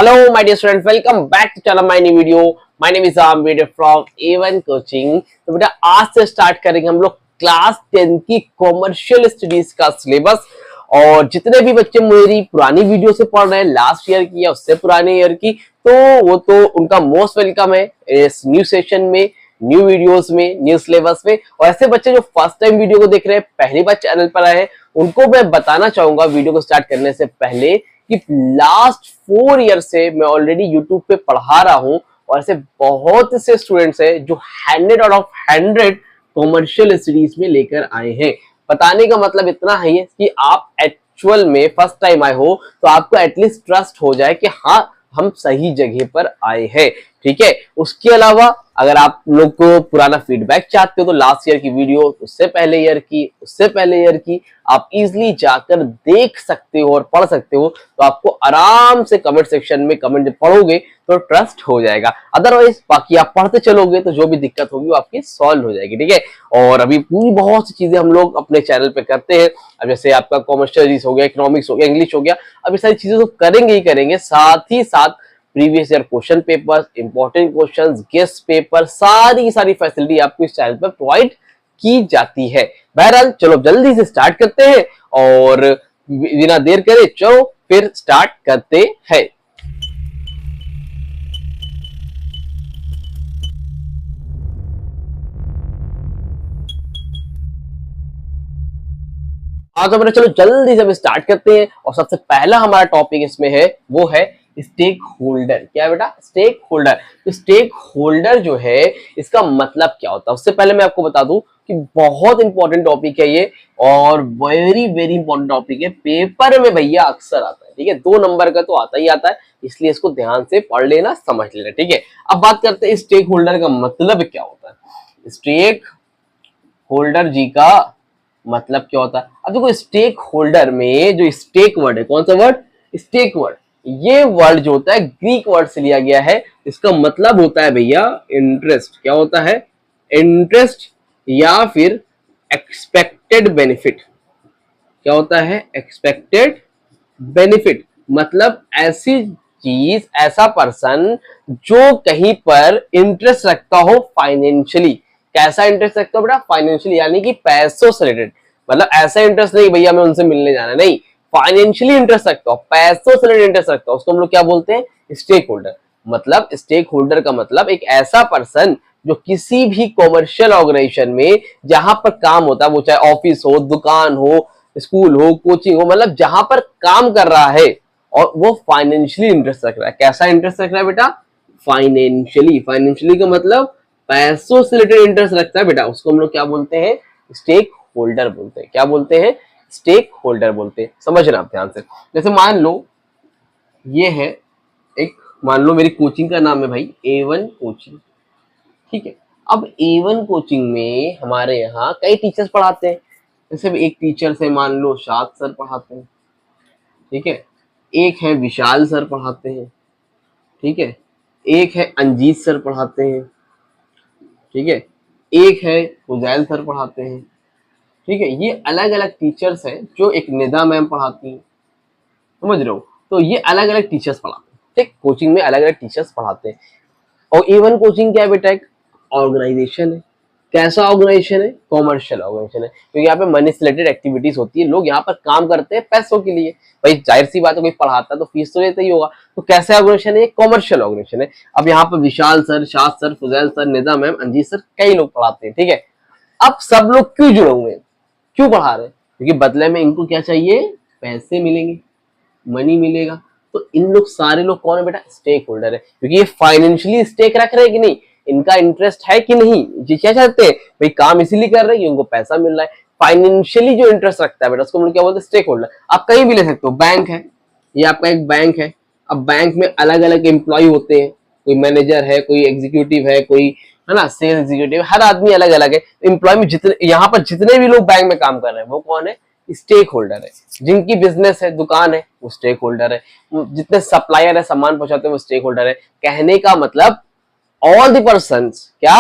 Hello, my dear students. Welcome back to channel my new video. My name is Amir from A1 Coaching. तो बेटा आज से start करेंगे हम लोग क्लास 10 की कॉमर्शियल स्टडीज का सिलेबस। और जितने भी बच्चे मेरी पुरानी वीडियो से पढ़ रहे हैं, लास्ट ईयर की या उससे पुराने ईयर की, तो वो तो उनका मोस्ट वेलकम है इस न्यू सेशन में, न्यू वीडियोस में, न्यू सिलेबस में। और ऐसे बच्चे जो फर्स्ट टाइम वीडियो को देख रहे हैं, पहली बार चैनल पर आए हैं, उनको मैं बताना चाहूंगा वीडियो को स्टार्ट करने से पहले कि लास्ट 4 ईयर से मैं ऑलरेडी यूट्यूब पे पढ़ा रहा हूं और ऐसे बहुत से स्टूडेंट्स हैं जो 100 आउट ऑफ 100 कॉमर्शियल स्टडीज में लेकर आए हैं। बताने का मतलब इतना है कि आप एक्चुअल में फर्स्ट टाइम आए हो तो आपको एटलीस्ट ट्रस्ट हो जाए कि हाँ हम सही जगह पर आए हैं, ठीक है। उसके अलावा अगर आप लोग को पुराना फीडबैक चाहते हो तो लास्ट ईयर की वीडियो, उससे पहले ईयर की, उससे पहले ईयर की आप इजीली जाकर देख सकते हो और पढ़ सकते हो। तो आपको आराम से कमेंट सेक्शन में कमेंट पढ़ोगे तो ट्रस्ट हो जाएगा। अदरवाइज बाकी आप पढ़ते चलोगे तो जो भी दिक्कत होगी वो आपकी सॉल्व हो जाएगी, ठीक है। और अभी पूरी बहुत सी चीजें हम लोग अपने चैनल पे करते हैं। अब जैसे आपका कॉमर्शियल हो गया, इकोनॉमिक्स हो गया, इंग्लिश हो गया, अब ये सारी चीजें तो करेंगे ही करेंगे, साथ ही साथ previous year question papers, important questions, guest paper, सारी फैसिलिटी आपको इस चैनल पर प्रोवाइड की जाती है। बहरहाल चलो जल्दी से स्टार्ट करते हैं और बिना देर करे चलो फिर स्टार्ट करते हैं। हाँ तो चलो जल्दी से स्टार्ट करते हैं। और सबसे पहला हमारा टॉपिक इसमें है वो है स्टेक होल्डर। क्या है बेटा? Stakeholder. तो स्टेक होल्डर जो है इसका मतलब क्या होता है, उससे पहले मैं आपको बता दूं कि बहुत इंपॉर्टेंट टॉपिक है ये और वेरी वेरी इंपॉर्टेंट टॉपिक है। पेपर में भैया अक्सर आता है, ठीक है, 2 नंबर का तो आता ही आता है, इसलिए इसको ध्यान से पढ़ लेना, समझ लेना, ठीक है। अब बात करते हैं स्टेक होल्डर का मतलब क्या होता है। स्टेक होल्डर जी का मतलब क्या होता है। अब देखो स्टेक होल्डर में जो स्टेक वर्ड है, कौन सा वर्ड? Stake word. ये वर्ड जो होता है ग्रीक वर्ड से लिया गया है। इसका मतलब होता है भैया इंटरेस्ट। क्या होता है? इंटरेस्ट या फिर एक्सपेक्टेड बेनिफिट। क्या होता है? Expected benefit. मतलब ऐसी चीज, ऐसा पर्सन जो कहीं पर इंटरेस्ट रखता हो फाइनेंशियली। कैसा इंटरेस्ट रखता हो बेटा? फाइनेंशियली, यानी कि पैसों से रिलेटेड। मतलब ऐसा इंटरेस्ट नहीं भैया मैं उनसे मिलने जाना, नहीं, फाइनेंशियली इंटरेस्ट रखता हो, पैसों से रिलेटेड इंटरेस्ट रखता हो, उसको हम लोग क्या बोलते हैं? Stakeholder. मतलब स्टेक होल्डर का मतलब एक ऐसा पर्सन जो किसी भी कॉमर्शियल ऑर्गेनाइजेशन में जहां पर काम होता है, वो चाहे ऑफिस हो, दुकान हो, स्कूल हो, कोचिंग हो, मतलब जहां पर काम कर रहा है और वो फाइनेंशियली इंटरेस्ट रख रहा है। कैसा इंटरेस्ट रख रहा है बेटा? फाइनेंशियली। फाइनेंशियली का मतलब पैसों से रिलेटेड इंटरेस्ट रखता है बेटा, उसको हम लोग क्या बोलते हैं? स्टेक होल्डर बोलते हैं। क्या बोलते हैं? स्टेक होल्डर बोलते हैं। समझना आप ध्यान से। जैसे मान लो ये है एक, मान लो मेरी कोचिंग का नाम है भाई A1 कोचिंग, ठीक है। अब A1 कोचिंग में हमारे यहाँ कई टीचर्स पढ़ाते हैं। जैसे एक टीचर से मान लो शाद सर पढ़ाते हैं, ठीक है, एक है विशाल सर पढ़ाते हैं, ठीक है, एक है अंजीत सर पढ़ाते हैं, ठीक है, एक है फुजैल सर पढ़ाते हैं, ठीक है। ये अलग अलग टीचर्स हैं जो एक निदा मैम पढ़ाती हैं, समझ रहे हो। तो ये अलग अलग टीचर्स पढ़ाते हैं, ठीक, कोचिंग में अलग अलग टीचर्स पढ़ाते हैं। और A1 कोचिंग क्या है बेटा? एक ऑर्गेनाइजेशन है। कैसा ऑर्गेनाइजेशन है? कॉमर्शियल ऑर्गेनाइजेशन है, क्योंकि यहाँ पे मनी से रिलेटेड एक्टिविटीज होती है। लोग यहाँ पर काम करते हैं पैसों के लिए। भाई जाहिर सी बात है, कोई पढ़ाता है तो फीस तो लेता ही होगा। तो कैसा ऑर्गेनाइजेशन है? कॉमर्शियल ऑर्गेनाइजेशन है। अब यहाँ पर विशाल सर, शाद sir, Fuzail sir, Nida ma'am, Anjit sir, कई लोग पढ़ाते हैं, ठीक है। अब सब लोग क्यों जुड़े हुए हैं, क्यों पढ़ा रहे हैं? क्योंकि बदले में इनको क्या चाहिए? पैसे मिलेंगे, मनी मिलेगा। तो इन लोग सारे लोग कौन है बेटा? स्टेक होल्डर है। क्योंकि ये फाइनेंशियली स्टेक रख रहे हैं कि नहीं, इनका इंटरेस्ट है कि नहीं, ये क्या चाहते हैं भाई, काम इसीलिए कर रहे हैं कि उनको पैसा मिल रहा है। फाइनेंशियली जो इंटरेस्ट रखता है बेटा उसको हम लोग क्या बोलते हैं? Stakeholder. आप कहीं भी ले सकते हो। बैंक है, ये आपका एक बैंक है। अब बैंक में अलग अलग एम्प्लॉय होते हैं, कोई मैनेजर है, कोई एग्जीक्यूटिव है, कोई है ना सेल्स एग्जीक्यूटिव, हर आदमी अलग अलग है। एम्प्लॉय में जितने यहाँ पर जितने भी लोग बैंक में काम कर रहे हैं वो कौन है? स्टेक होल्डर है। जिनकी बिजनेस है, दुकान है, वो स्टेक होल्डर है। जितने सप्लायर है, सामान पहुंचाते हैं, वो स्टेक होल्डर है। कहने का मतलब ऑल द पर्संस, क्या?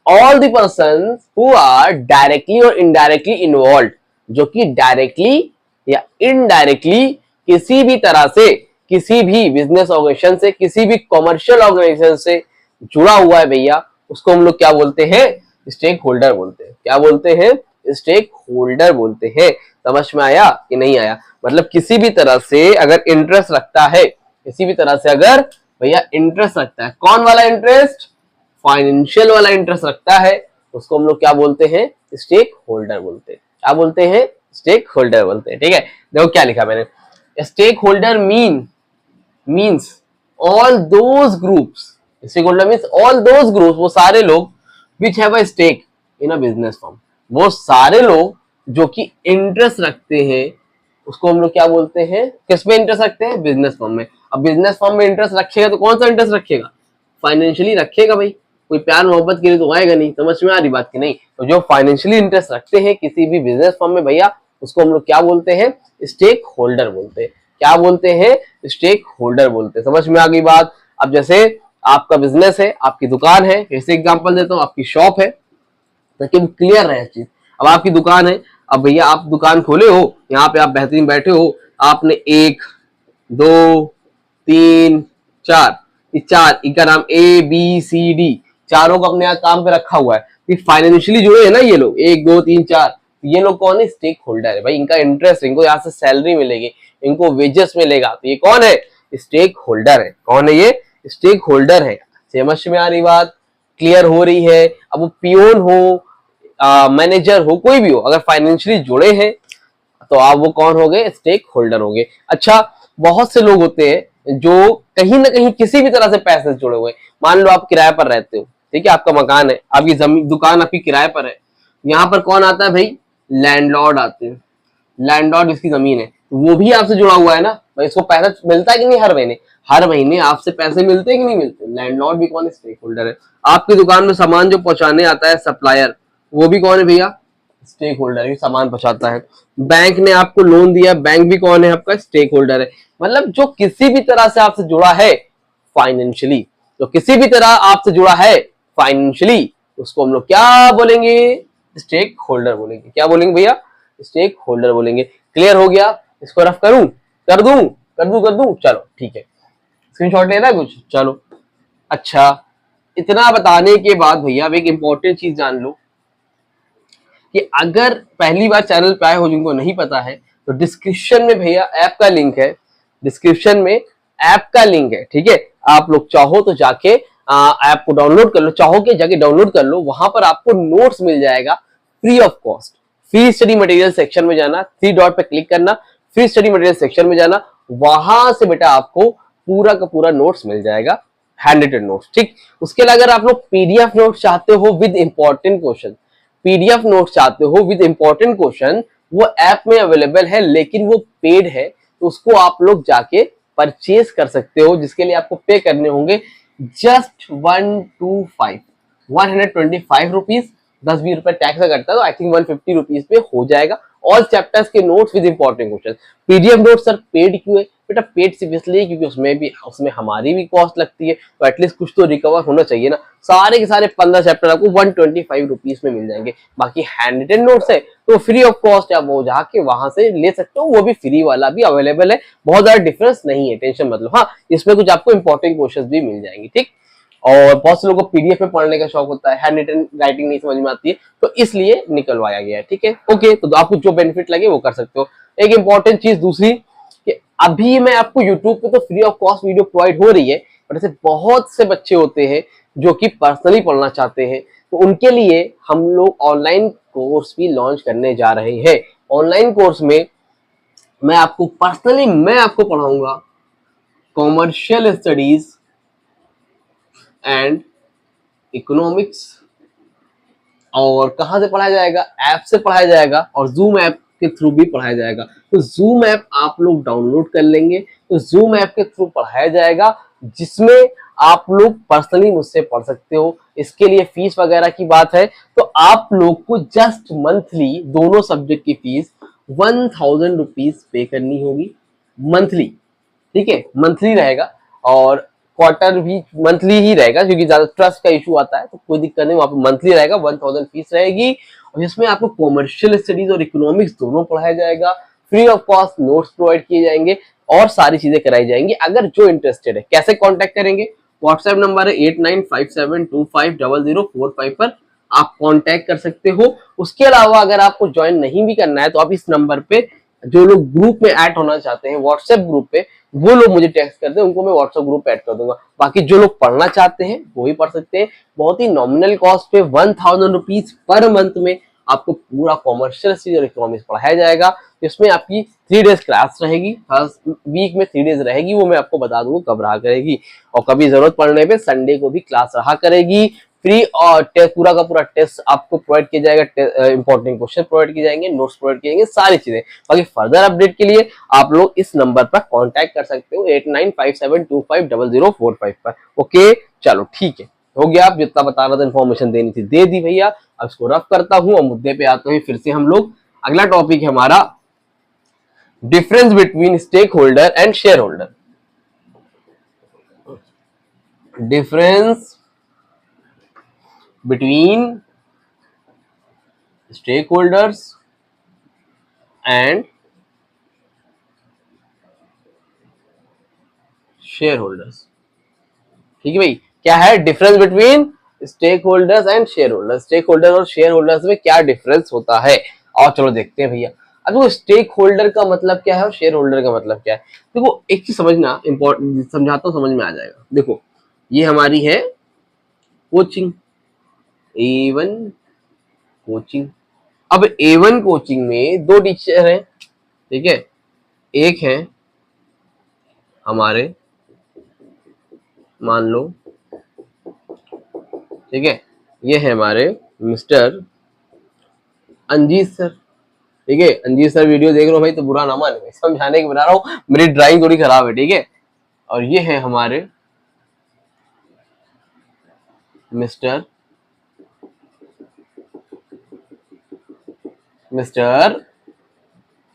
All the persons who are directly और इनडायरेक्टली इन्वॉल्व, जो कि डायरेक्टली या इनडायरेक्टली किसी भी तरह से किसी भी बिजनेस ऑर्गेनाइजेशन से, किसी भी कॉमर्शियल ऑर्गेनाइजेशन से जुड़ा हुआ है भैया, उसको हम लोग क्या बोलते हैं? स्टेक होल्डर बोलते हैं। क्या बोलते हैं? स्टेक होल्डर बोलते हैं। समझ में आया कि नहीं आया? मतलब किसी भी तरह से अगर इंटरेस्ट रखता है, किसी भी तरह से अगर भैया इंटरेस्ट रखता है, कौन वाला इंटरेस्ट? फाइनेंशियल वाला इंटरेस्ट रखता है, उसको हम लोग क्या बोलते हैं? स्टेक होल्डर बोलते हैं। क्या बोलते हैं? स्टेक होल्डर बोलते हैं। ठीक है, देखो क्या लिखा मैंने, stakeholder means all those groups, stakeholder means all those groups, वो सारे लोग which have a stake in a business firm, वो सारे लोग जो कि इंटरेस्ट रखते हैं, उसको हम लोग क्या बोलते हैं? किसमें इंटरेस्ट रखते हैं? बिजनेस फर्म में। अब बिजनेस फर्म में इंटरेस्ट रखेगा तो कौन सा इंटरेस्ट रखेगा? फाइनेंशियली रखेगा भाई, कोई प्यार मोहब्बत के लिए तो आएगा नहीं। समझ में आ रही बात की नहीं? तो जो फाइनेंशियली इंटरेस्ट रखते हैं किसी भी बिजनेस फर्म में भैया, उसको हम लोग क्या बोलते हैं? स्टेक होल्डर बोलते हैं। क्या बोलते हैं? स्टेक होल्डर बोलते हैं। समझ में आ गई बात? अब जैसे आपका बिजनेस है, आपकी दुकान है, जैसे एग्जांपल देता हूँ, आपकी शॉप है, ताकि क्लियर रहे चीज। अब आपकी दुकान है, अब भैया आप दुकान खोले हो, यहाँ पे आप बेहतरीन बैठे हो, आपने 1 2 3 4, इस चार, इनका नाम ABCD, चारों को अपने यहाँ काम पे रखा हुआ है। फाइनेंशियली जुड़े हैं ना ये लोग, 1 2 3 4, ये लोग कौन है? स्टेक होल्डर है भाई। इनका इंटरेस्ट, इनको यहाँ से सैलरी मिलेगी, इनको वेजेस मिलेगा, तो ये कौन है? स्टेक होल्डर है। कौन है ये? स्टेक होल्डर है। समझ में आ रही बात? क्लियर हो रही है? अब वो पियोन हो, मैनेजर हो, कोई भी हो, अगर फाइनेंशियली जुड़े हैं तो आप वो कौन हो गए? स्टेक होल्डर हो गए। अच्छा, बहुत से लोग होते हैं जो कहीं ना कहीं किसी भी तरह से पैसे से जुड़े हुए। मान लो आप किराए पर रहते हो, ठीक है, आपका मकान है, आपकी जमीन, दुकान आपकी किराए पर है, यहाँ पर कौन आता है भाई? लैंडलॉर्ड आते हैं। लैंडलॉर्ड, इसकी जमीन है, वो भी आपसे जुड़ा हुआ है ना भाई, इसको पैसा मिलता है कि नहीं? हर महीने, हर महीने आपसे पैसे मिलते हैं कि नहीं मिलते? लैंडलॉर्ड भी कौन है? स्टेक होल्डर है। आपकी दुकान में सामान जो पहुंचाने आता है, सप्लायर, वो भी कौन है भैया? स्टेक होल्डर है, सामान पहुंचाता है। बैंक ने आपको लोन दिया, बैंक भी कौन है? आपका स्टेक होल्डर है। मतलब जो किसी भी तरह से आपसे जुड़ा है फाइनेंशियली, जो किसी भी तरह आपसे जुड़ा है फाइनेंशियली, उसको हम लोग क्या बोलेंगे? स्टेक होल्डर बोलेंगे। क्या बोलेंगे भैया? स्टेक होल्डर बोलेंगे। क्लियर हो गया? इसको रफ करूं? कर दूं? चलो ठीक है, स्क्रीनशॉट लेना कुछ? चलो अच्छा, इतना बताने के बाद भैया अब एक इंपॉर्टेंट चीज जान लो कि अगर पहली बार चैनल पे आए हो, जिनको नहीं पता है, तो डिस्क्रिप्शन में भैया ऐप का लिंक है, डिस्क्रिप्शन में ऐप का लिंक है, ठीक है। आप लोग चाहो तो जाके ऐप को डाउनलोड कर लो, चाहो के जाके डाउनलोड कर लो, वहां पर आपको नोट्स मिल जाएगा free of cost. Free study material section में जाना, 3 डॉट पे क्लिक करना, फ्री स्टडी मटेरियल सेक्शन में जाना, वहां से बेटा आपको पूरा का पूरा नोट्स मिल जाएगा, हैंड रिटन नोट्स, ठीक। उसके अलावा अगर आप लोग पीडीएफ नोट्स चाहते हो with important question, PDF notes चाहते हो विद इंपॉर्टेंट क्वेश्चन, वो ऐप में अवेलेबल है, लेकिन वो पेड है, तो उसको आप लोग जाके परचेज कर सकते हो, जिसके लिए आपको पे करने होंगे जस्ट 125 रुपीज, 10-20 रुपए टैक्स कटता है, तो आई थिंक 150 रुपीज पे हो जाएगा ऑल चैप्टर्स के notes with important question. PDF note sir paid क्यों है बेटा? पेड सिर्फ इसलिए क्योंकि उसमें हमारी भी कॉस्ट लगती है, तो एटलीस्ट कुछ तो रिकवर होना चाहिए ना। सारे के सारे 15 चैप्टर आपको 125 रुपीज में मिल जाएंगे। बाकी हैंड रिटन नोट्स है तो फ्री ऑफ कॉस्ट, आप वो जाके वहां से ले सकते हो, वो भी फ्री वाला भी अवेलेबल है, बहुत ज्यादा डिफरेंस नहीं है, टेंशन मतलब। हाँ, इसमें कुछ आपको इंपॉर्टेंट क्वेश्चन भी मिल जाएंगे, ठीक। और बहुत से लोगों को पीडीएफ में पढ़ने का शौक होता है, हैंड रिटन राइटिंग नहीं समझ में आती है, तो इसलिए निकलवाया गया है, ठीक है। ओके, तो आपको जो बेनिफिट लगे वो कर सकते हो। एक इंपॉर्टेंट चीज दूसरी कि अभी मैं आपको यूट्यूब पे तो free of cost video provide हो रही है, बट ऐसे बहुत से बच्चे होते हैं जो कि पर्सनली पढ़ना चाहते हैं, तो उनके लिए हम लोग ऑनलाइन कोर्स भी लॉन्च करने जा रहे हैं। ऑनलाइन कोर्स में मैं आपको पढ़ाऊंगा कॉमर्शियल स्टडीज एंड इकोनॉमिक्स। और कहां से पढ़ाया जाएगा? ऐप से पढ़ाया जाएगा, और जूम ऐप के थ्रू भी पढ़ाया जाएगा। तो जूम ऐप आप लोग डाउनलोड कर लेंगे, तो जूम ऐप के थ्रू पढ़ाया जाएगा, जिसमें आप लोग पर्सनली मुझसे पढ़ सकते हो। इसके लिए फीस वगैरह की बात है तो आप लोग को जस्ट मंथली दोनों सब्जेक्ट की फीस 1000 रुपीज पे करनी होगी मंथली, ठीक है, मंथली रहेगा। और क्वार्टर भी मंथली ही रहेगा, क्योंकि ज्यादा ट्रस्ट का इशू आता है, तो कोई दिक्कत नहीं, वहां पे मंथली रहेगा, 1000 फीस रहेगी। और जिसमें आपको कॉमर्शियल स्टडीज और इकोनॉमिक्स दोनों पढ़ाया जाएगा। Free of cost notes provide किए जाएंगे और सारी चीजें कराई जाएंगी। अगर जो इंटरेस्टेड है, कैसे कांटेक्ट करेंगे? व्हाट्सएप नंबर है 8957250045 पर आप कांटेक्ट कर सकते हो। उसके अलावा अगर आपको ज्वाइन नहीं भी करना है तो आप इस नंबर पे, जो लोग ग्रुप में ऐड होना चाहते हैं व्हाट्सएप ग्रुप पे, वो लोग मुझे टेक्स्ट करते हैं, उनको मैं व्हाट्सएप ग्रुप पे ऐड कर दूंगा। बाकी जो लोग पढ़ना चाहते हैं वो ही पढ़ सकते हैं। बहुत ही नॉमिनल कॉस्ट पे 1000 रुपीज पर मंथ में आपको पूरा कॉमर्शियल स्टडीज और इकोनॉमिक्स पढ़ाया जाएगा। इसमें आपकी 3 डेज क्लास रहेगी, हर वीक में 3 डेज रहेगी, वो मैं आपको बता दूंगा कब रहा करेगी। और कभी जरूरत पड़ने पे संडे को भी क्लास रहा करेगी। फ्री और टेस्ट, पूरा का पूरा टेस्ट आपको प्रोवाइड किया जाएगा, इंपॉर्टेंट क्वेश्चन प्रोवाइड किए जाएंगे, नोट्स प्रोवाइड किए जाएंगे, सारी चीजें। बाकी फर्दर अपडेट के लिए आप लोग इस नंबर पर कांटेक्ट कर सकते हो 8957250045 पर। ओके, चलो ठीक है, हो गया। आप जितना बता रहा था इन्फॉर्मेशन देनी थी दे दी भैया। अब इसको रफ करता हूं और मुद्दे पे आते हैं फिर से हम लोग। अगला टॉपिक है हमारा difference between stakeholder and shareholder. Difference between stakeholders and shareholders। ठीक है भाई, क्या है difference between stakeholders and shareholders? Stakeholder और शेयर होल्डर्स में क्या डिफरेंस होता है, और चलो देखते हैं भैया। अब देखो, स्टेक होल्डर का मतलब क्या है और शेयर होल्डर का मतलब क्या है। देखो एक चीज समझना इंपॉर्टेंट, समझाता हूं समझ में आ जाएगा। देखो ये हमारी है कोचिंग, A1 कोचिंग। अब A1 कोचिंग में 2 टीचर हैं, ठीक है। एक है हमारे, मान लो, ठीक है, ये है हमारे मिस्टर अंजीत सर, ठीक है। अंजीत सर वीडियो देख रहे हो भाई तो बुरा ना माने, समझाने के बना रहा हूँ, मेरी ड्राइंग थोड़ी खराब है, ठीक है। और ये है हमारे मिस्टर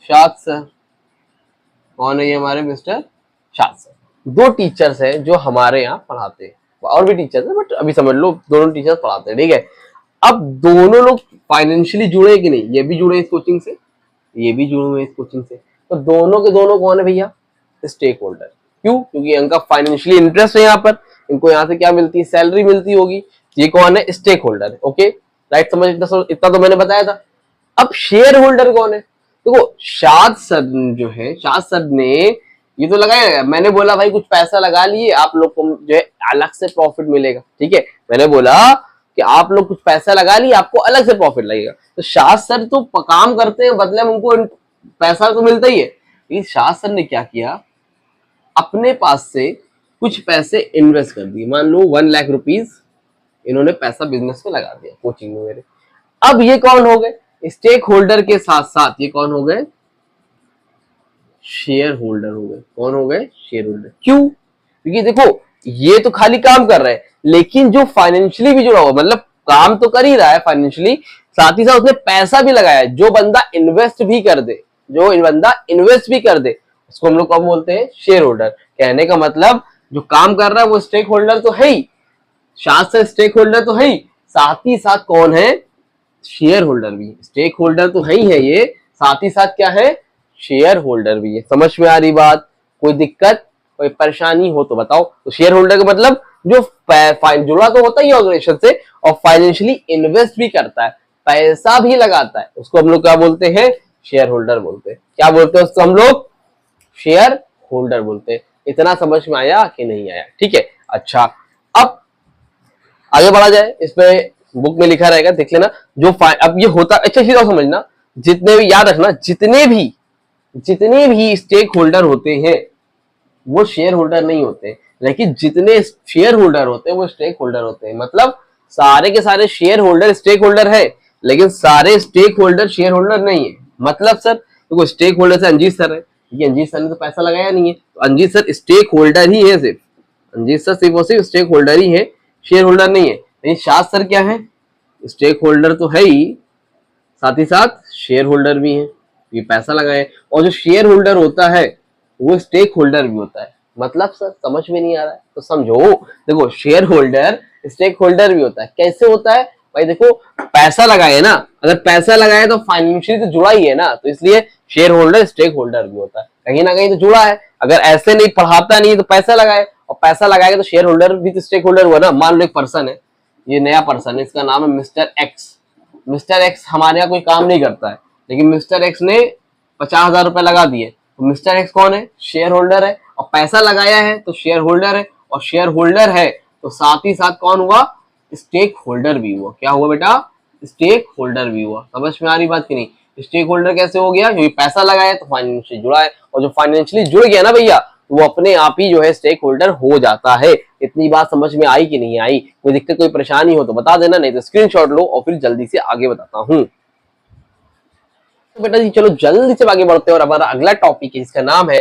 शाद सर। कौन है ये हमारे मिस्टर शाद सर? 2 टीचर्स हैं जो हमारे यहाँ पढ़ाते हैं, और भी टीचर्स हैं बट अभी समझ लो दोनों टीचर्स पढ़ाते हैं, ठीक है। अब दोनों लोग फाइनेंशियली जुड़े कि नहीं? ये भी जुड़े इस कोचिंग से, ये भी जुड़े हुए इस कोचिंग से। तो दोनों के दोनों कौन है भैया? Stakeholder. क्यों? क्योंकि इनका फाइनेंशियली इंटरेस्ट है यहाँ पर, इनको यहाँ से क्या मिलती है? सैलरी मिलती होगी। ये कौन है? Stake holder. ओके राइट, समझ, इतना तो मैंने बताया था। अब शेयर होल्डर कौन है? देखो शाद सर जो है, शाद सर ने ये तो लगाया, मैंने बोला भाई कुछ पैसा लगा लिए, आप लोग को जो है अलग से प्रॉफिट मिलेगा, ठीक है। मैंने बोला कि आप लोग कुछ पैसा लगा लिए, आपको अलग से प्रॉफिट लगेगा। तो शाद सर तो काम करते हैं, बदले में उनको पैसा तो मिलता ही है। लेकिन शाद सर ने क्या किया, अपने पास से कुछ पैसे इन्वेस्ट कर दिए। मान लो 1 लाख रुपीज इन्होंने पैसा बिजनेस में लगा दिया, कोचिंग में मेरे। अब ये कौन हो गए? स्टेक होल्डर के साथ साथ ये कौन हो गए? शेयर होल्डर हो गए। कौन हो गए? Share holder. क्यों? क्योंकि देखो ये तो खाली काम कर रहे हैं, लेकिन जो फाइनेंशियली भी जुड़ा हुआ, मतलब काम तो कर ही रहा है फाइनेंशियली, साथ ही साथ उसने पैसा भी लगाया है। जो बंदा इन्वेस्ट भी कर दे, उसको हम लोग कब बोलते हैं? Share holder. कहने का मतलब जो काम कर रहा है वो स्टेक होल्डर तो है ही, शायद से स्टेक होल्डर तो है ही, साथ ही साथ कौन है? शेयर होल्डर भी। स्टेक होल्डर तो है ही है ये, साथ ही साथ क्या है? शेयर होल्डर भी है। समझ में आ रही बात? कोई दिक्कत, कोई परेशानी हो तो बताओ। तो शेयर होल्डर का मतलब जो जुड़ा तो होता ही ऑर्गेनाइजेशन से और फाइनेंशियली इन्वेस्ट भी करता है, पैसा भी लगाता है, उसको हम लोग क्या बोलते हैं? शेयर होल्डर बोलते हैं। क्या बोलते हैं उसको हम लोग? शेयर होल्डर बोलते हैं। इतना समझ में आया कि नहीं आया? ठीक है, अच्छा अब आगे बढ़ा जाए। इसमें बुक में लिखा रहेगा, देख लेना। जो अब ये होता, अच्छा चीज और समझना, जितने भी, याद रखना, जितने भी स्टेक होल्डर होते हैं वो शेयर होल्डर नहीं होते, लेकिन जितने शेयर होल्डर होते हैं वो स्टेक होल्डर होते हैं। मतलब सारे के सारे शेयर होल्डर स्टेक होल्डर है, लेकिन सारे स्टेक होल्डर शेयर होल्डर नहीं है। मतलब सर देखो, स्टेक होल्डर से अंजीत सर है, ये अंजीत सर ने तो पैसा लगाया नहीं है, तो अंजीत सर स्टेक होल्डर ही है, सिर्फ अंजीत सर सिर्फ और सिर्फ स्टेक होल्डर ही है, शेयर होल्डर नहीं है। लेकिन शाद सर क्या है? स्टेक होल्डर तो है ही, साथ ही साथ शेयर होल्डर भी है, ये पैसा लगाए। और जो शेयर होल्डर होता है वो स्टेक होल्डर भी होता है। मतलब सर समझ में नहीं आ रहा है तो समझो। देखो शेयर होल्डर स्टेक होल्डर भी होता है। कैसे होता है? भाई देखो पैसा लगाए ना, अगर पैसा लगाए तो फाइनेंशियली तो जुड़ा ही है ना, तो इसलिए शेयर होल्डर स्टेक होल्डर भी होता है, कहीं ना कहीं तो जुड़ा है। अगर ऐसे नहीं पढ़ाता नहीं तो पैसा लगाए, और पैसा लगाएगा तो शेयर होल्डर भी तो स्टेक होल्डर हुआ ना। मान लो एक पर्सन है, ये नया पर्सन है, इसका नाम है मिस्टर एक्स। मिस्टर एक्स हमारे यहाँ कोई काम नहीं करता है, लेकिन मिस्टर एक्स ने 50,000 रुपए लगा दिए, तो मिस्टर एक्स कौन है? शेयर होल्डर है, और पैसा लगाया है तो शेयर होल्डर है, और शेयर होल्डर है तो साथ ही साथ कौन हुआ? स्टेक होल्डर भी हुआ। क्या हुआ बेटा? स्टेक होल्डर भी हुआ। समझ में आ रही बात की नहीं? स्टेक होल्डर कैसे हो गया? क्योंकि पैसा लगाया तो फाइनेंशियली जुड़ा है, और जो फाइनेंशियली जुड़ गया ना भैया, वो अपने आप ही जो है स्टेक होल्डर हो जाता है। इतनी बात समझ में आई कि नहीं आई? कोई दिक्कत कोई परेशानी हो तो बता देना, नहीं तो स्क्रीनशॉट लो और फिर जल्दी से आगे बताता हूँ। तो बेटा जी चलो जल्दी से आगे बढ़ते हैं, और हमारा अगला टॉपिक है जिसका नाम है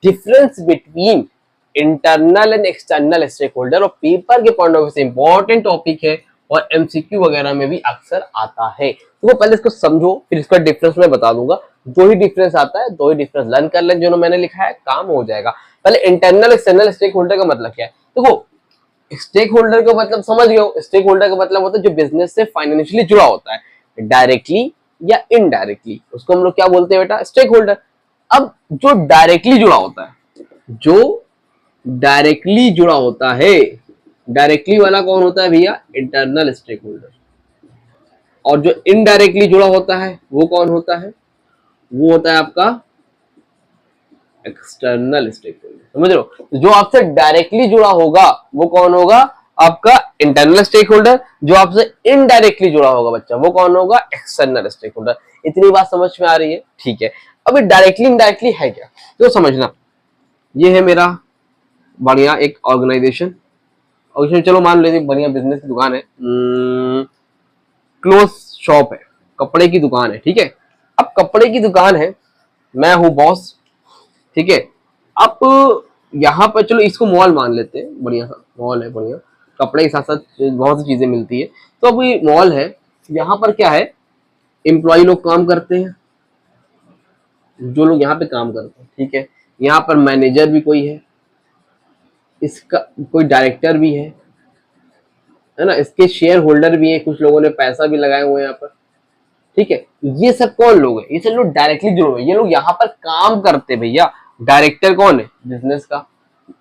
difference between internal and external stakeholder, और पेपर के पॉइंट ऑफ व्यू से इंपॉर्टेंट टॉपिक है, और एमसीक्यू वगैरह में भी अक्सर आता है। तो पहले इसको समझो, फिर इसका डिफरेंस मैं बता दूंगा। जो ही डिफरेंस आता है दो ही डिफरेंस लर्न कर ले, जो मैंने लिखा है काम हो जाएगा। पहले इंटरनल एक्सटर्नल स्टेक होल्डर का मतलब क्या है? देखो स्टेक होल्डर का मतलब समझ गए हो? स्टेक होल्डर का मतलब होता है जो बिजनेस से फाइनेंशियली जुड़ा होता है, डायरेक्टली या इनडायरेक्टली, उसको हम लोग क्या बोलते हैं बेटा? Stakeholder. अब जो डायरेक्टली जुड़ा होता है, जो डायरेक्टली जुड़ा होता है, डायरेक्टली वाला कौन होता है भैया? Internal stakeholder. और जो इनडायरेक्टली जुड़ा होता है वो कौन होता है? वो होता है आपका एक्सटर्नल स्टेक होल्डर। समझ लो, जो आपसे डायरेक्टली जुड़ा होगा वो कौन होगा? आपका इंटरनल स्टेक होल्डर। जो आपसे इनडायरेक्टली जुड़ा होगा बच्चा वो कौन होगा? External stakeholder. इतनी बात समझ में आ रही है? ठीक है। अब डायरेक्टली इनडायरेक्टली है क्या, तो समझना। ये है मेरा बढ़िया एक ऑर्गेनाइजेशन, और इसमें चलो मान लीजिए बढ़िया बिजनेस की दुकान है, क्लोथ शॉप है, कपड़े की दुकान है, ठीक है। अब कपड़े की दुकान है, मैं हूं बॉस, ठीक है। अब यहाँ पर चलो इसको मॉल मान लेते हैं, बढ़िया सा मॉल है, बढ़िया कपड़े के साथ साथ बहुत सी चीजें मिलती है। तो अब ये मॉल है, यहाँ पर क्या है? एम्प्लॉय लोग काम करते हैं, जो लोग यहाँ पे काम करते हैं, ठीक है। यहाँ पर मैनेजर भी कोई है, इसका कोई डायरेक्टर भी है ना, इसके शेयर होल्डर भी है, कुछ लोगों ने पैसा भी लगाए हुए हैं यहाँ पर, ठीक है। ये सब कौन लोग हैं? ये सब लोग डायरेक्टली जुड़े हुए हैं, ये लोग यहाँ पर काम करते भैया। डायरेक्टर कौन है? बिजनेस का।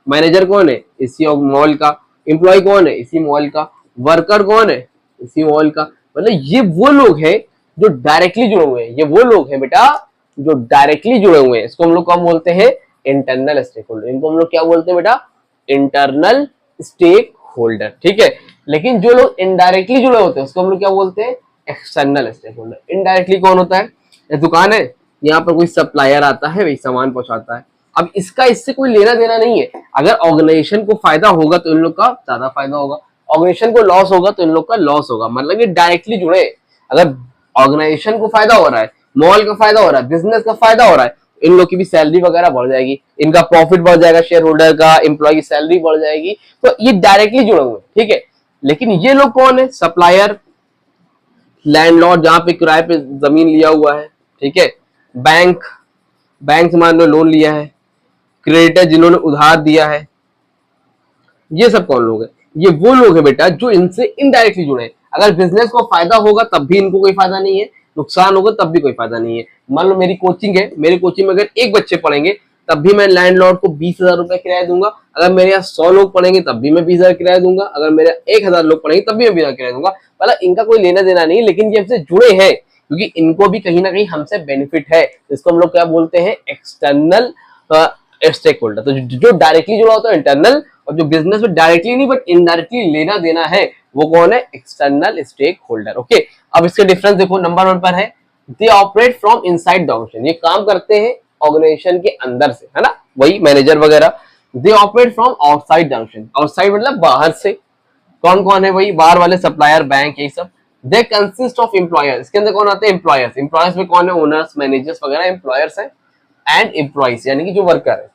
मैनेजर कौन है? इसी मॉल का। एम्प्लॉय कौन है? इसी मॉल का। वर्कर कौन है? इसी मॉल का। मतलब ये वो लोग हैं जो डायरेक्टली जुड़े हुए हैं, ये वो लोग हैं बेटा जो डायरेक्टली जुड़े हुए हैं। इसको हम लोग कब बोलते हैं? Internal stakeholder. इनको हम लोग क्या बोलते हैं बेटा? इंटरनल स्टेक होल्डर, ठीक है। लेकिन जो लोग इनडायरेक्टली जुड़े होते हैं उसको हम लोग क्या बोलते हैं? External stake holder. इनडायरेक्टली कौन होता है? ये दुकान है, यहाँ पर कोई सप्लायर आता है, वही सामान पहुंचाता है। अब इसका इससे कोई लेना देना नहीं है। अगर ऑर्गेनाइजेशन को फायदा होगा तो इन लोग का ज्यादा फायदा होगा, ऑर्गेनाइजेशन को लॉस होगा तो इन लोग का लॉस होगा। मतलब ये डायरेक्टली जुड़े। अगर ऑर्गेनाइजेशन को फायदा हो रहा है, मॉल का फायदा हो रहा है, बिजनेस का फायदा हो रहा है, इन लोग की भी सैलरी वगैरह बढ़ जाएगी, इनका प्रॉफिट बढ़ जाएगा, शेयर होल्डर का, एम्प्लॉय की सैलरी बढ़ जाएगी। तो ये डायरेक्टली जुड़े हुए, ठीक है। लेकिन ये लोग कौन है? सप्लायर, लैंडलॉर्ड जहां पे किराए पे जमीन लिया हुआ है, ठीक है। बैंक, बैंक से मान लो लोन लिया है। क्रेडिटर जिन्होंने उधार दिया है। ये सब कौन लोग हैं? ये वो लोग हैं बेटा जो इनसे इनडायरेक्टली जुड़े हैं। अगर बिजनेस को फायदा होगा तब भी इनको कोई फायदा नहीं है, नुकसान होगा तब भी कोई फायदा नहीं है। मान लो मेरी कोचिंग है, मेरी कोचिंग में अगर एक बच्चे पढ़ेंगे तब भी मैं लैंडलॉर्ड को 20,000 रुपए किराया दूंगा। अगर मेरे यहाँ 100 लोग पढ़ेंगे तब भी मैं 20,000 किराया दूंगा। अगर मेरे 1,000 लोग पढ़ेंगे तब भी मैं 20,000 किराया दूंगा। मतलब इनका कोई लेना देना नहीं, लेकिन ये हमसे जुड़े हैं क्योंकि इनको भी कहीं ना कहीं हमसे बेनिफिट है। इसको हम लोग क्या बोलते हैं? External stakeholder. तो जो डायरेक्टली जुड़ा होता है इंटरनल, और जो बिजनेस में डायरेक्टली नहीं बट इनडायरेक्टली लेना देना है वो कौन है? External stake holder. ओके, अब इसके डिफरेंस देखो। नंबर 1 पर है they operate from inside the organisation. ये काम करते हैं ऑर्गेनाइजेशन के अंदर से, है ना, वही मैनेजर वगैरह। They operate from outside the organisation. Outside मतलब बाहर से। कौन कौन है? वही बाहर वाले सप्लायर, बैंक, यही सब। They consist of employers. इसके अंदर कौन आते हैं? एम्प्लॉयर्स। एम्प्लॉयर्स में कौन है? ओनर्स, मैनेजर्स वगैरह एम्प्लॉयर्स हैं। एंड एम्प्लॉइज यानी कि जो वर्कर है।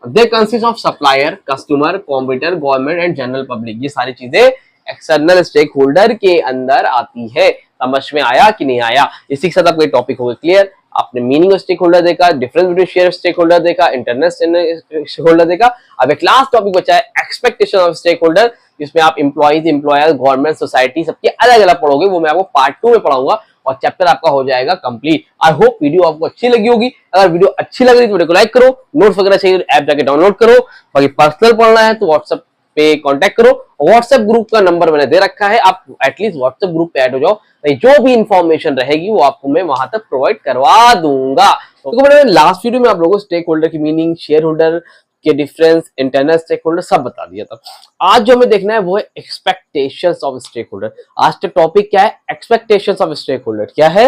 They consist of supplier, customer, competitor, government and general public. ये सारी चीजें एक्सटर्नल स्टेक होल्डर के अंदर आती है। समझ में आया कि नहीं आया? इसी के साथ आपको टॉपिक हो गया क्लियर। आपने मीनिंग ऑफ स्टेक होल्डर देखा, difference between share stakeholder देखा, इंटरनल स्टेक होल्डर देखा। अब एक लास्ट टॉपिक बचा है एक्सपेक्टेशन ऑफ स्टेक होल्डर। जिसमें आप एम्प्लॉइज, एम्प्लॉयर, गवर्नमेंट, सोसाइटी सबके अलग अलग पढ़ोगे, वो मैं आपको पार्ट 2 में पढ़ाऊंगा और चैप्टर आपका हो जाएगा कंप्लीट। आई होप वीडियो आपको अच्छी लगी होगी। अगर वीडियो अच्छी लग रही है तो वीडियो को लाइक करो, नोट्स वगैरह चाहिए ऐप जाके डाउनलोड करो, बाकी पर्सनल पढ़ना है तो व्हाट्सएप पे कांटेक्ट करो। व्हाट्सएप ग्रुप का नंबर मैंने दे रखा है, आप एटलीस्ट व्हाट्सएप ग्रुप पे ऐड हो जाओ, जो भी इंफॉर्मेशन रहेगी वो आपको मैं वहां तक प्रोवाइड करवा दूंगा। तो मैंने लास्ट वीडियो में आप लोगों को स्टेक होल्डर की मीनिंग, शेयर होल्डर के डिफरेंस, इंटरनल स्टेक होल्डर सब बता दिया था। आज जो हमें देखना है वो है एक्सपेक्टेशंस ऑफ स्टेक होल्डर। आज का टॉपिक क्या है? Expectations of stakeholder. क्या है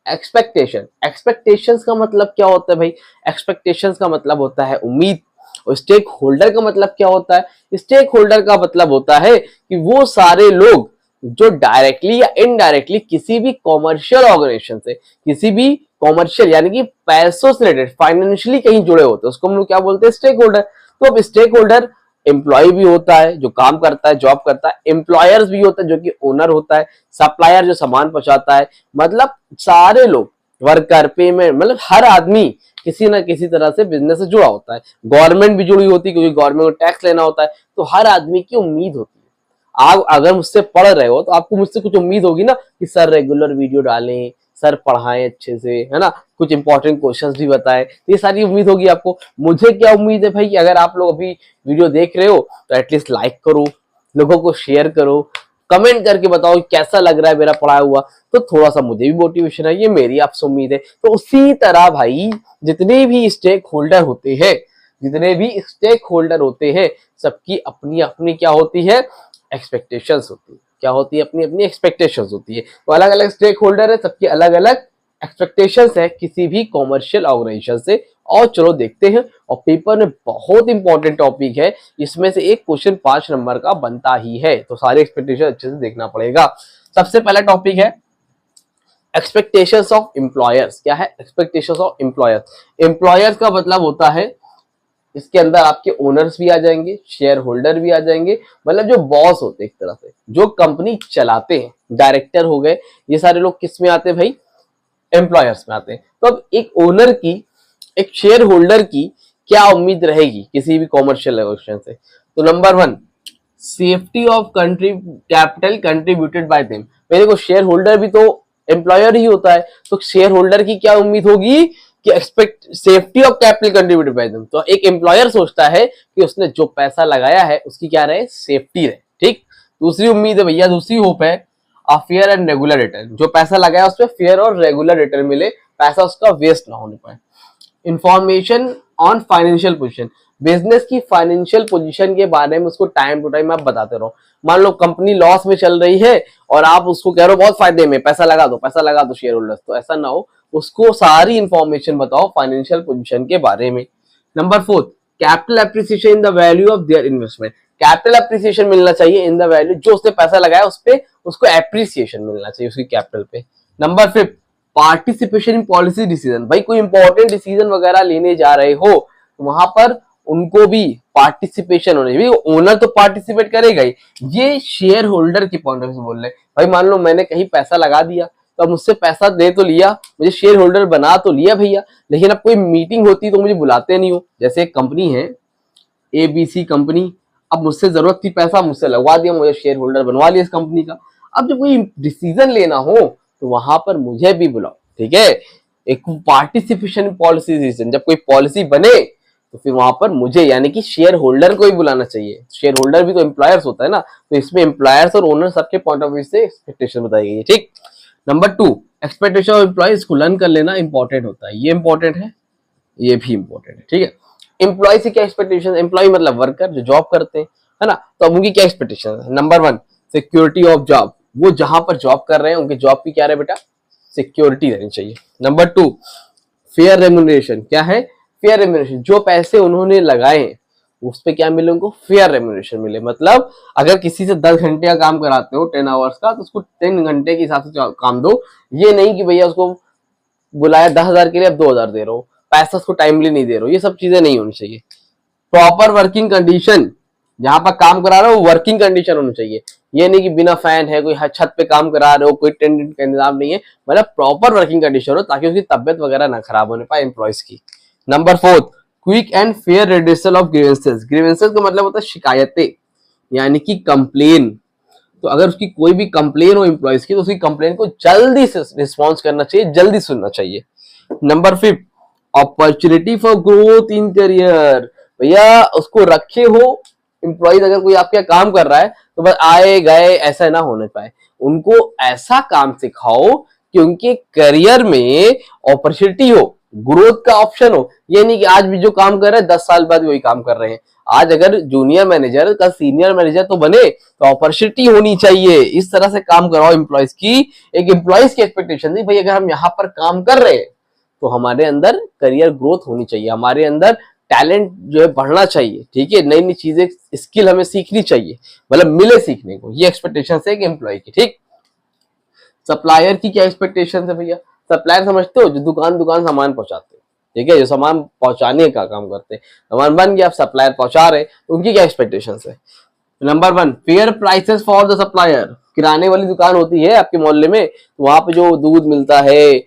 एक्सपेक्टेशन? एक्सपेक्टेशंस का मतलब क्या होता है भाई? एक्सपेक्टेशंस का मतलब होता है उम्मीद। और स्टेक होल्डर का मतलब क्या होता है? स्टेक होल्डर का मतलब होता है कि वो सारे लोग जो डायरेक्टली या इनडायरेक्टली किसी भी कॉमर्शियल ऑर्गेनाइजेशन से, किसी भी कॉमर्शियल यानी कि पैसों से रिलेटेड, फाइनेंशियली कहीं जुड़े होते हैं, उसको हम लोग क्या बोलते हैं? Stakeholder. तो अब स्टेक होल्डर एम्प्लॉय भी होता है जो काम करता है, जॉब करता है, एम्प्लॉयर्स भी होता है जो कि ओनर होता है, सप्लायर जो सामान पहुंचाता है, मतलब सारे लोग, वर्कर, पेमेंट, मतलब हर आदमी किसी ना किसी तरह से बिजनेस से जुड़ा होता है। गवर्नमेंट भी जुड़ी होती है क्योंकि गवर्नमेंट को टैक्स लेना होता है। तो हर आदमी की उम्मीद होती है। आप अगर मुझसे पढ़ रहे हो तो आपको मुझसे कुछ उम्मीद होगी ना कि सर रेगुलर वीडियो डालें, सर पढ़ाएं अच्छे से, है ना, कुछ इंपॉर्टेंट क्वेश्चंस भी बताएं, ये सारी उम्मीद होगी आपको। मुझे क्या उम्मीद है भाई कि अगर आप लोग अभी वीडियो देख रहे हो तो एटलीस्ट लाइक करो, लोगों को शेयर करो, कमेंट करके बताओ कैसा लग रहा है मेरा पढ़ाया हुआ, तो थोड़ा सा मुझे भी मोटिवेशन है, ये मेरी आपसे उम्मीद है। तो उसी तरह भाई जितने भी स्टेक होल्डर होते हैं, जितने भी स्टेक होल्डर होते हैं, सबकी अपनी अपनी क्या होती है? एक्सपेक्टेशंस होती है। क्या होती है? अपनी अपनी एक्सपेक्टेशंस होती है। तो अलग अलग स्टेक होल्डर है, सबकी अलग अलग एक्सपेक्टेशंस है किसी भी कॉमर्शियल ऑर्गेनाइजेशन से। और चलो देखते हैं, और पेपर में बहुत इंपॉर्टेंट टॉपिक है, इसमें से एक क्वेश्चन 5 नंबर का बनता ही है, तो सारे एक्सपेक्टेशन अच्छे से देखना पड़ेगा। सबसे पहला टॉपिक है एक्सपेक्टेशंस ऑफ एम्प्लॉयर्स। क्या है एक्सपेक्टेशंस ऑफ एम्प्लॉयर्स? एम्प्लॉयर्स का मतलब होता है, इसके अंदर आपके ओनर्स भी आ जाएंगे, शेयर होल्डर भी आ जाएंगे, मतलब जो बॉस होते हैं एक तरह से, जो कंपनी चलाते हैं, डायरेक्टर हो गए, ये सारे लोग किस में आते हैं भाई? एम्प्लॉयर्स में आते हैं। तो अब एक ओनर की, एक शेयर होल्डर की क्या उम्मीद रहेगी किसी भी कॉमर्शियल ऑर्गेनाइजेशन से? तो number 1, safety of country capital contributed bye them. मेरे को शेयर होल्डर भी तो एम्प्लॉयर ही होता है, तो शेयर होल्डर की क्या उम्मीद होगी कि expect safety of capital contributed bye them. तो एक एम्प्लॉयर सोचता है कि उसने जो पैसा लगाया है उसकी क्या रहे? सेफ्टी रहे। ठीक। दूसरी उम्मीद है भैया, दूसरी होप है फेयर एंड रेगुलर रिटर्न। जो पैसा लगाया उस पर फेयर और रेगुलर रिटर्न मिले, पैसा उसका वेस्ट ना होने पाए। Information on financial position, business की फाइनेंशियल पोजीशन के बारे में उसको टाइम टू टाइम आप बताते रहो। मान लो कंपनी लॉस में चल रही है और आप उसको कह रहे हो बहुत फायदे में, पैसा लगा दो शेयर होल्डर्स, तो ऐसा ना हो, उसको सारी इंफॉर्मेशन बताओ फाइनेंशियल पोजीशन के बारे में। Number 4, capital appreciation in the value of their investment. Capital appreciation मिलना चाहिए इन द वैल्यू, जो उसने पैसा लगाया उस पे उसको एप्रिसिएशन मिलना चाहिए उसकी कैपिटल पे। Number 5, participation in policy decision. भाई कोई इंपॉर्टेंट डिसीजन वगैरह लेने जा रहे हो तो वहां पर उनको भी पार्टिसिपेशन होना चाहिए। ओनर तो पार्टिसिपेट करेगा ही, ये शेयर होल्डर की पॉइंट ऑफ व्यू से बोल रहे हैं। भाई मान लो मैंने कहीं पैसा लगा दिया, तो अब मुझसे पैसा दे तो लिया, मुझे शेयर होल्डर बना तो लिया भैया, लेकिन अब कोई मीटिंग होती तो मुझे बुलाते नहीं हो। जैसे एक कंपनी है ABC कंपनी, अब मुझसे जरूरत थी पैसा, मुझसे लगवा दिया, मुझे शेयर होल्डर बनवा लिया इस कंपनी का। अब जब कोई डिसीजन लेना हो तो वहां पर मुझे भी बुलाओ। ठीक है, एक पार्टिसिपेशन पॉलिसी डिसीजन, जब कोई पॉलिसी बने तो फिर वहां पर मुझे यानी कि शेयर होल्डर को ही बुलाना चाहिए। शेयर होल्डर भी तो एम्प्लॉयर्स होता है ना, तो इसमें एम्प्लॉयर्स और ओनर सबके पॉइंट ऑफ व्यू से एक्सपेक्टेशन बताई गई है। ठीक। नंबर 2, एक्सपेक्टेशन ऑफ एम्प्लॉयज को लर्न कर लेना इंपॉर्टेंट होता है। ये इंपॉर्टेंट है, ये भी इंपॉर्टेंट है। ठीक है, एम्प्लॉय से क्या एक्सपेक्टेशन? एम्प्लॉय मतलब वर्कर जो जॉब करते हैं, है ना, तो उनकी क्या एक्सपेक्टेशन है? Number 1, security of job. वो जहां पर जॉब कर रहे हैं उनके जॉब की क्या रहे बेटा? सिक्योरिटी रहनी चाहिए। Number 2, fair remuneration. क्या है? Fair remuneration. जो पैसे उन्होंने लगाए हैं उस पे क्या मिले? उनको फेयर रेम्यूनरेशन मिले। मतलब अगर किसी से 10 घंटे का काम कराते हो 10 आवर्स का, तो उसको 10 घंटे के हिसाब से काम दो। ये नहीं कि भैया उसको बुलाया 10,000 के लिए अब 2,000 दे रहे हो, पैसा उसको टाइमली नहीं दे रहे हो, ये सब चीजें नहीं होनी चाहिए। प्रॉपर वर्किंग कंडीशन, जहां पर काम करा रहे हो वर्किंग कंडीशन होनी चाहिए। ये नहीं कि बिना फैन है, कोई छत पे काम करा रहे हो, कोई टेंट का इंतजाम नहीं है, मतलब प्रॉपर वर्किंग कंडीशन हो ताकि उसकी तबियत वगैरह ना खराब होने पाए एम्प्लॉयज की। Number 4, quick and fair redressal of grievances. Grievances का मतलब होता है शिकायतें। यानी कि कंप्लेन। तो अगर उसकी कोई भी कंप्लेन हो एम्प्लॉयज की तो उसकी कंप्लेन को जल्दी से रिस्पॉन्स करना चाहिए, जल्दी सुनना चाहिए। Number 5, opportunity for growth in career. भैया उसको रखे हो एम्प्लॉयज, अगर कोई आपके काम कर रहा है तो बस आए गए ऐसा ना होने पाए, उनको ऐसा काम सिखाओ कि उनके करियर में अपॉर्चुनिटी हो, ग्रोथ का ऑप्शन हो। ये नहीं कि आज भी जो काम कर रहे हैं 10 साल बाद वही काम कर रहे हैं। आज अगर जूनियर मैनेजर कल सीनियर मैनेजर तो बने, तो अपॉर्चुनिटी होनी चाहिए। इस तरह से काम कराओ एम्प्लॉयज की। एक एम्प्लॉयज की एक्सपेक्टेशन थी भाई अगर हम यहाँ पर काम कर रहे हैं तो हमारे अंदर करियर ग्रोथ होनी चाहिए, हमारे अंदर टैलेंट जो है बढ़ना चाहिए, ठीक है, नई नई चीजें स्किल हमें सीखनी चाहिए, मतलब मिले सीखने को। ये एक्सपेक्टेशन है एक एम्प्लॉय की, ठीक। सप्लायर की क्या एक्सपेक्टेशन है भैया? सप्लायर समझते हो जो दुकान दुकान सामान पहुंचाते हैं, ठीक है, जो सामान पहुंचाने का काम करते हैं, सामान बन गया, सप्लायर पहुंचा रहे, तो उनकी क्या एक्सपेक्टेशन है? Number 1, fair prices for the supplier. किराने वाली दुकान होती है आपके मोहल्ले में, तो वहां पे जो दूध मिलता है,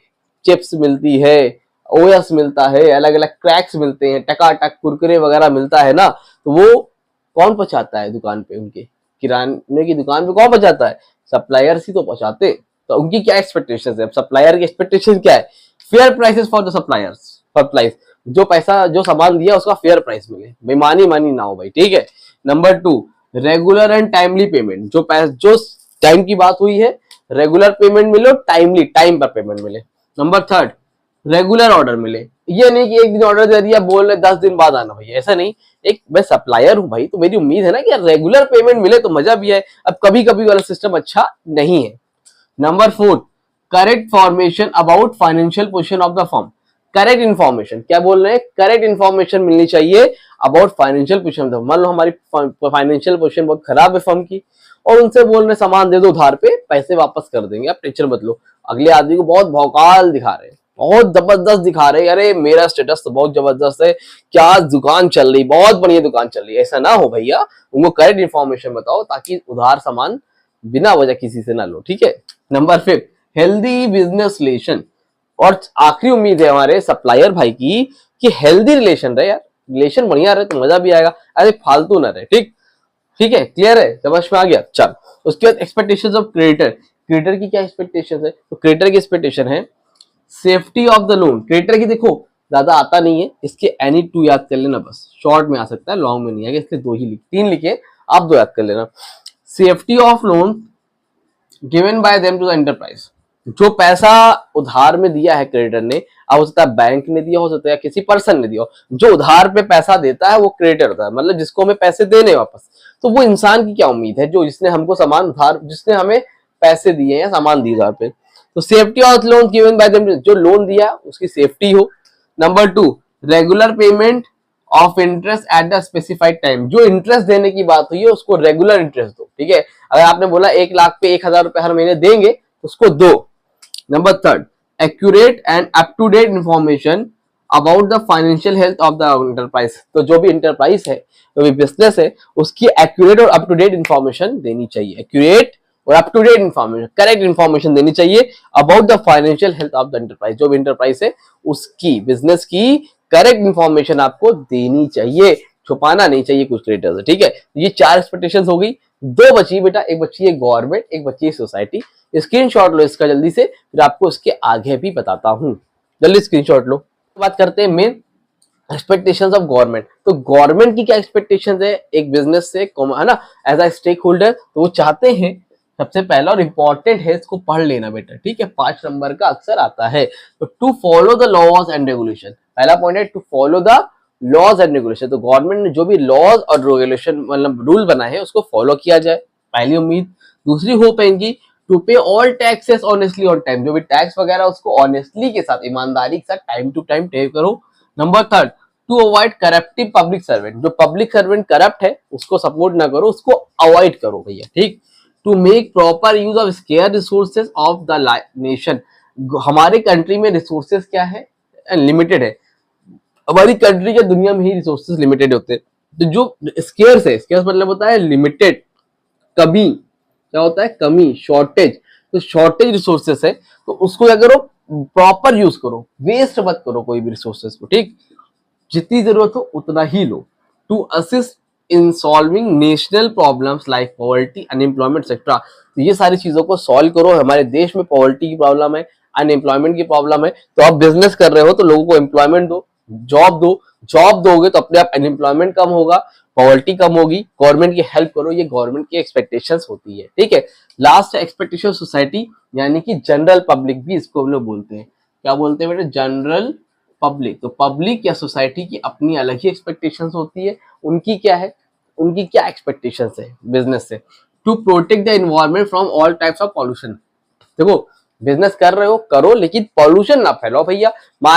चिप्स मिलती है, ओएस मिलता है, अलग अलग क्रैक्स मिलते हैं, टकाटक कुरकुरे वगैरह मिलता है ना, तो वो कौन पहुंचाता है दुकान पे? उनके किराने की दुकान पे कौन पहुंचाता है? सप्लायर्स ही तो पहुंचाते। तो उनकी क्या एक्सपेक्टेशन है? सप्लायर की एक्सपेक्टेशन क्या है? Fair prices for the suppliers. Supplies जो पैसा जो सामान दिया उसका फेयर प्राइस मिले, बेईमानी मानी ना हो भाई, ठीक है। Number 2, regular and timely payment. जो टाइम की बात हुई है, रेगुलर पेमेंट मिले, टाइमली टाइम पर पेमेंट मिले। नंबर 3, रेगुलर ऑर्डर मिले। ये नहीं कि एक दिन ऑर्डर दे दिया बोल रहे 10 दिन बाद आना, भैया ऐसा नहीं। एक मैं सप्लायर हूं भाई, तो मेरी उम्मीद है ना कि रेगुलर पेमेंट मिले तो मजा भी है। अब कभी कभी वाला सिस्टम अच्छा नहीं है। Number 4, correct formation about financial position of the firm. Correct information, क्या बोल रहे हैं? करेक्ट इन्फॉर्मेशन मिलनी चाहिए about financial position of the firm. मान लो हमारी फाइनेंशियल पोजीशन बहुत खराब है फर्म की, और उनसे बोल रहे सामान दे दो उधार पे, पैसे वापस कर देंगे, आप टेंशन मत लो। अगले आदमी को बहुत भौकाल दिखा रहे हैं, बहुत जबरदस्त दिखा रहे हैं, अरे मेरा स्टेटस तो बहुत जबरदस्त है, क्या दुकान चल रही, बहुत बढ़िया दुकान चल रही है। ऐसा ना हो भैया, उनको करेक्ट इन्फॉर्मेशन बताओ ताकि उधार सामान बिना वजह किसी से ना लो, ठीक है। Number 5, healthy business relation. और आखिरी उम्मीद है हमारे सप्लायर भाई की कि हेल्दी रिलेशन रहे यार, रिलेशन बढ़िया रहे तो मजा भी आएगा, अरे फालतू ना रहे, ठीक। ठीक है, क्लियर है, समझ में आ गया? चल, उसके बाद एक्सपेक्टेशंस ऑफ क्रेडिटर। क्रेडिटर की क्या एक्सपेक्टेशन है? तो क्रेडिटर की एक्सपेक्टेशन है safety of the loan. Creditor की देखो ज्यादा आता नहीं है, इसके एनी 2 याद कर लेना, बस शॉर्ट में आ सकता है, लॉन्ग में नहीं आएगा, इसलिए 2 ही 3 लिखे, आप 2 याद कर लेना। Safety of loan given by them to the enterprise. जो पैसा उधार में दिया है क्रेडिटर ने, अब हो सकता है बैंक ने दिया, हो सकता है किसी पर्सन ने दिया हो, जो उधार पे पैसा देता है वो क्रेडिटर होता है, मतलब जिसको हमें पैसे देने वापस। तो वो इंसान की क्या उम्मीद है जो जिसने हमको सामान उधार, जिसने हमें पैसे दिए या सामान दिए उधार पे। तो safety of loan given by them, जो लोन दिया उसकी सेफ्टी हो। Number 2, regular payment of interest at the specified time. जो इंटरेस्ट देने की बात हुई है उसको रेगुलर इंटरेस्ट दो, ठीक है। अगर आपने बोला 1 लाख पे 1,000 रुपए हर महीने देंगे तो उसको दो। Number 3, accurate and up to date information about the financial health of the enterprise. तो जो भी एंटरप्राइज है, जो भी बिजनेस है, उसकी एक्यूरेट और अप टू डेट इंफॉर्मेशन देनी चाहिए। एक्यूरेट और up to date information, correct information देनी चाहिए about the financial health of the enterprise. जो भी एंटरप्राइज है उसकी बिजनेस की करेक्ट इंफॉर्मेशन आपको देनी चाहिए, छुपाना नहीं चाहिए कुछ क्रिएटर्स है, ठीक है। ये 4 एक्सपेक्टेशंस हो गई। 2 बची बेटा, एक बची है गवर्नमेंट, एक बची है सोसाइटी। स्क्रीनशॉट लो इसका जल्दी से, फिर आपको इसके आगे भी बताता हूं। जल्दी स्क्रीनशॉट लो। बात करते हैं मेन एक्सपेक्टेशंस ऑफ गवर्नमेंट। तो गवर्नमेंट की क्या एक्सपेक्टेशंस है एक बिजनेस से, है ना, एज अ स्टेक होल्डर। तो वो चाहते हैं, सबसे पहला और इंपॉर्टेंट है, इसको पढ़ लेना बेटा, ठीक है, 5 नंबर का अक्सर आता है। तो to follow the laws and regulation, पहला पॉइंट है to follow the laws and regulation. तो गवर्नमेंट ने जो भी लॉज और रेगुलेशन मतलब रूल बनाए हैं उसको फॉलो किया जाए, पहली उम्मीद। दूसरी होप है इनकी टू पे all taxes honestly on time. जो भी टैक्स वगैरह उसको ऑनेस्टली के साथ, ईमानदारी के साथ टाइम टू टाइम पे करो। Number 3, to avoid corruptive public servant. जो पब्लिक सर्वेंट करप्ट है उसको सपोर्ट ना करो, उसको अवॉइड करो भैया, ठीक। To make proper use of scarce resources of the nation. हमारे कंट्री में रिसोर्सेज क्या है? लिमिटेड है। हमारी कंट्री के दुनिया में ही रिसोर्सेज लिमिटेड होते हैं। तो जो स्केयर्स है, स्केयर्स मतलब होता है लिमिटेड, कमी, क्या होता है? कमी, शॉर्टेज। तो शॉर्टेज रिसोर्सेस है तो उसको क्या करो? प्रॉपर यूज करो, वेस्ट मत करो कोई भी रिसोर्सेस को, ठीक। जितनी जरूरत हो उतना ही लो। To assist in solving national problems like poverty, unemployment etcetera. तो ये सारी चीजों को सॉल्व करो। हमारे देश में पॉवर्टी की प्रॉब्लम है, अनएम्प्लॉयमेंट की प्रॉब्लम है, तो आप बिजनेस कर रहे हो तो लोगों को एम्प्लॉयमेंट दो, जॉब दो। जॉब दोगे तो अपने आप अनएम्प्लॉयमेंट कम होगा, पॉवर्टी कम होगी, गवर्नमेंट की हेल्प करो। ये गवर्नमेंट की एक्सपेक्टेशंस होती है, ठीक है। लास्ट एक्सपेक्टेशन सोसाइटी, यानी कि जनरल पब्लिक भी इसको हम लोग बोलते हैं। क्या बोलते हैं बेटा? General public. तो पब्लिक या सोसाइटी की अपनी अलग ही एक्सपेक्टेशंस होती है। उनकी क्या है? उनकी क्या एक्सपेक्टेशंस है बिजनेस से? To protect the environment from all types of pollution. देखो, बिजनेस कर रहे हो करो, लेकिन पॉल्यूशन ना फैलाओ भैया।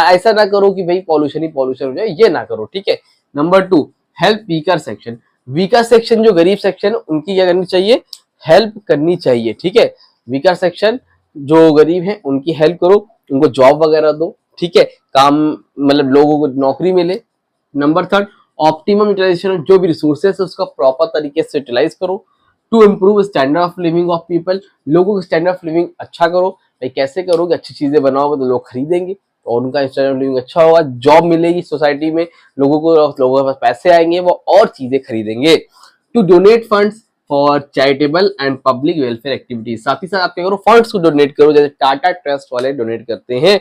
ऐसा ना करो कि भाई पॉल्यूशन ही पॉल्यूशन हो जाए, ये ना करो, ठीक है। Number 2, help weaker section. Weaker section जो गरीब सेक्शन, उनकी क्या करनी चाहिए? हेल्प करनी चाहिए, ठीक है। वीकर सेक्शन जो गरीब है उनकी हेल्प करो, उनको जॉब वगैरह दो, ठीक है। काम मतलब लोगों को नौकरी मिले। नंबर 3, ऑप्टिमम यूटिलाइजेशन, जो भी रिसोर्सेस है उसका प्रॉपर तरीके से यूटिलाइज करो। To improve standard of living of people, लोगों का स्टैंडर्ड ऑफ लिविंग अच्छा करो। भाई कैसे करोगे? अच्छी चीजें बनाओगे तो लोग खरीदेंगे और उनका स्टैंडर्ड ऑफ लिविंग अच्छा होगा, जॉब मिलेगी सोसाइटी में, लोगों के पास पैसे आएंगे, वो और चीजें खरीदेंगे। To donate funds for charitable and public welfare activities, साथ ही साथ आप क्या करो? फंड्स को डोनेट करो, जैसे टाटा ट्रस्ट वाले डोनेट करते हैं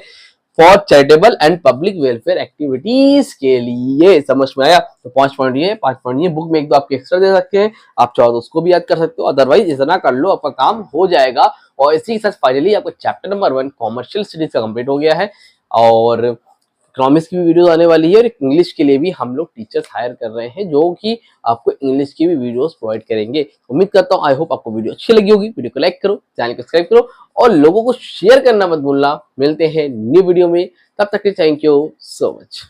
for charitable and public welfare activities के लिए। समझ में आया? तो 5 पॉइंट ये, 5 पॉइंट ये। बुक में एक दो आपके एक्स्ट्रा दे सकते हैं, आप चाहो तो उसको भी याद कर सकते हो, अदरवाइज इतना कर लो, आपका काम हो जाएगा। और इसी के साथ फाइनली आपका चैप्टर नंबर 1 कॉमर्शियल स्टडीज का कंप्लीट हो गया है। और इकोनॉमिक्स की भी वीडियो आने वाली है, और इंग्लिश के लिए भी हम लोग टीचर्स हायर कर रहे हैं जो कि आपको इंग्लिश की भी वीडियोस प्रोवाइड करेंगे। उम्मीद करता हूँ, आई होप आपको वीडियो अच्छी लगी होगी। वीडियो को लाइक करो, चैनल को सब्सक्राइब करो और लोगों को शेयर करना मत भूलना। मिलते हैं न्यू वीडियो में, तब तक के थैंक यू सो मच।